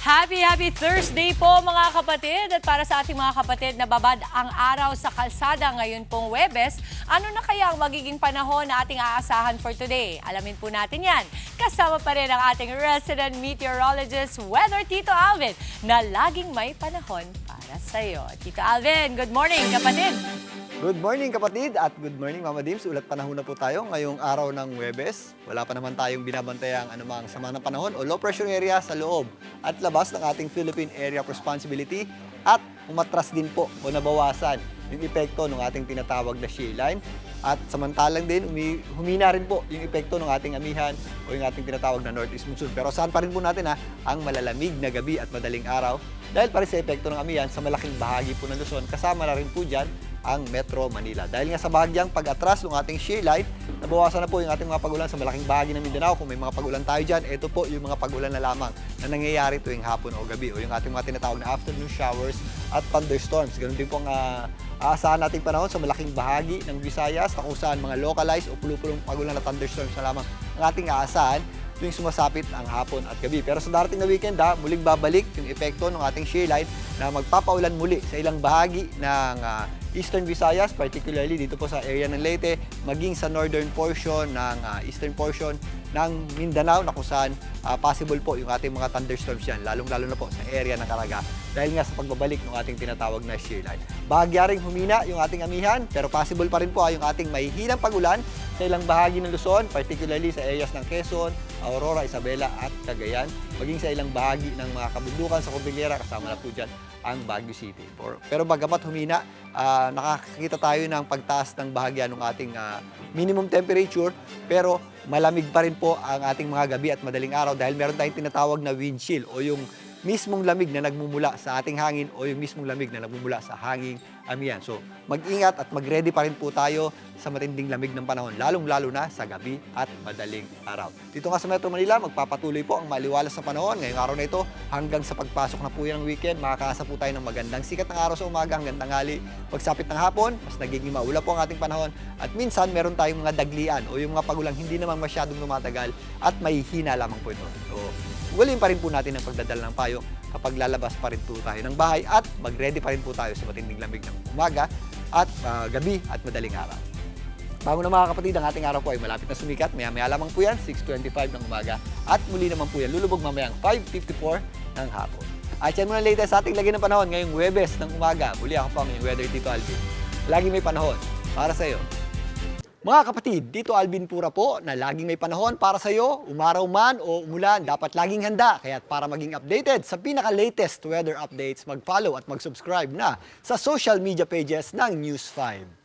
Happy Thursday po mga kapatid! At para sa ating mga kapatid na babad ang araw sa kalsada ngayon pong Huwebes, ano na kaya ang magiging panahon na ating aasahan for today? Alamin po natin yan. Kasama pa rin ang ating resident meteorologist, Weather Tito Alvin, na laging may panahon para sa iyo. Tito Alvin, good morning kapatid! Good morning kapatid at good morning Mama Dims. Ulat panahon na po tayo ngayong araw ng Huwebes. Wala pa naman tayong binabantayang anumang sama ng panahon o low pressure area sa loob at labas ng ating Philippine Area of Responsibility at umatras din po o nabawasan yung epekto ng ating tinatawag na shear line. At samantalang din, humina rin po yung epekto ng ating amihan o yung ating tinatawag na northeast monsoon. Pero saan pa rin po natin ang malalamig na gabi at madaling araw dahil pa rin sa epekto ng amihan sa malaking bahagi po ng Luzon. Kasama na rin po dyan ang Metro Manila. Dahil nga sa bahagyang pag-atras ng ating shear line, nabawasan na po yung ating mga pag-ulan sa malaking bahagi ng Mindanao. Kung may mga pag-ulan tayo dyan, ito po yung mga pag-ulan na lamang na nangyayari tuwing hapon o gabi o yung ating mga tinatawag na afternoon showers at thunderstorms. Ganun din po ang aasahan nating panahon sa malaking bahagi ng Visayas na kung saan mga localized o pulupulong pag-ulan na thunderstorms na lamang ang ating aasahan tuwing sumasapit ang hapon at gabi. Pero sa darating na weekend, muling babalik yung epekto ng ating shear line na magpapaulan muli sa ilang bahagi ng Eastern Visayas, particularly dito po sa area ng Leyte, maging sa northern portion ng eastern portion ng Mindanao na kung saan possible po yung ating mga thunderstorms yan, lalong-lalo na po sa area ng Caraga dahil nga sa pagbabalik ng ating tinatawag na shear line. Bahagya ring humina yung ating amihan pero possible pa rin po yung ating mahihinang pag-ulan sa ilang bahagi ng Luzon, particularly sa areas ng Quezon, Aurora, Isabela at Cagayan, maging sa ilang bahagi ng mga kabundukan sa Cordillera, kasama na po dyan ang Baguio City. Pero bagamat humina, nakakita tayo ng pagtaas ng bahagya ng ating minimum temperature, pero malamig pa rin po ang ating mga gabi at madaling araw dahil meron tayong tinatawag na wind chill o yung mismong lamig na nagmumula sa ating hangin o yung mismong lamig na nagmumula sa hanging amihan. So, mag-ingat at mag-ready pa rin po tayo sa matinding lamig ng panahon, lalong-lalo na sa gabi at madaling araw. Dito nga sa Metro Manila, magpapatuloy po ang maliwalas na panahon. Ngayong araw na ito, hanggang sa pagpasok na po yan ng weekend, makakaasa po tayo ng magandang sikat ng araw sa umaga hanggang tanghali. Pagsapit ng hapon, mas nagiging maula po ang ating panahon. At minsan, meron tayong mga daglian o yung mga pagulang hindi naman masyadong lumatagal at mahihina lamang po ito. So, ugaliin pa rin po natin ang pagdadala ng payo kapag lalabas pa rin po tayo ng bahay at mag-ready pa rin po tayo sa matinding lamig ng umaga at gabi at madaling araw. Bago na mga kapatid, ang ating araw po ay malapit na sumikat. Maya-maya lamang po yan, 6:25 ng umaga. At muli naman po yan, lulubog mamayang 5:54 ng hapon. At yan muna latest sa ating lagay ng panahon ngayong Huwebes ng umaga. Muli ako po ang inyong Weather Tito Alvin. Lagi may panahon para sa iyo. Mga kapatid, dito Alvin Pura po na laging may panahon para sa iyo, umaraw man o umulan, dapat laging handa. Kaya para maging updated sa pinaka-latest weather updates, mag-follow at mag-subscribe na sa social media pages ng News 5.